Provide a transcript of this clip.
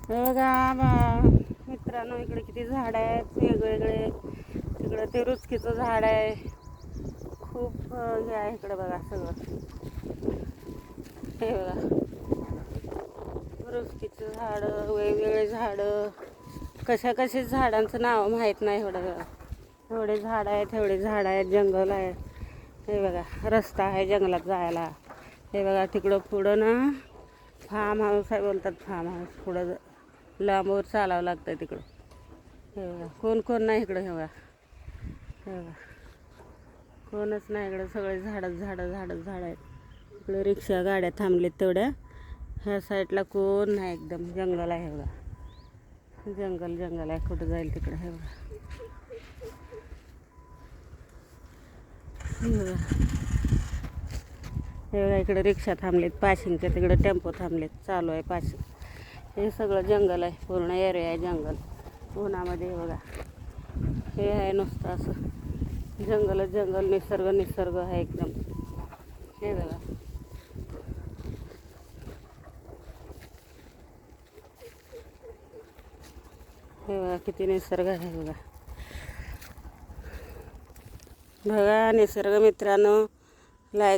हे बघा मित्रांनो, इकडे किती झाड आहेत वेगवेगळे. तिकडे ते रुचकीचं झाड आहे. खूप हे आहे इकडे बघा सगळं. हे बघा रुचकीचं झाड, वेगवेगळे झाड. कशा झाडांचं नाव माहीत नाही. एवढे झाड आहेत, एवढे झाड आहेत. जंगल आहे. हे बघा रस्ता आहे जंगलात जायला. हे बघा तिकडं पुढं ना फार्म हाऊस आहे बोलतात. फार्म हाऊस पुढं लांबवर चालावं लागतं तिकडं. हे बघा कोण नाही इकडं. हे बघा कोणच नाही इकडं. सगळे झाड आहेत. इकडं रिक्षा गाड्या थांबलेत तेवढ्या. ह्या साईडला कोण नाही. एकदम जंगल आहे. हे बघा जंगल आहे. कुठं जाईल तिकडं. हे बघा हे बघा इकडं रिक्षा थांबलेत पाशिंगच्या. तिकडं टेम्पो थांबलेत. चालू आहे पाशिंग. हे सगळं जंगल आहे. पूर्ण एरिया आहे जंगल. उन्हामध्ये हे बघा हे आहे नुसतं असं जंगल. निसर्ग आहे एकदम. हे बघा किती निसर्ग आहे. बघा निसर्ग मित्रांनो. लाईक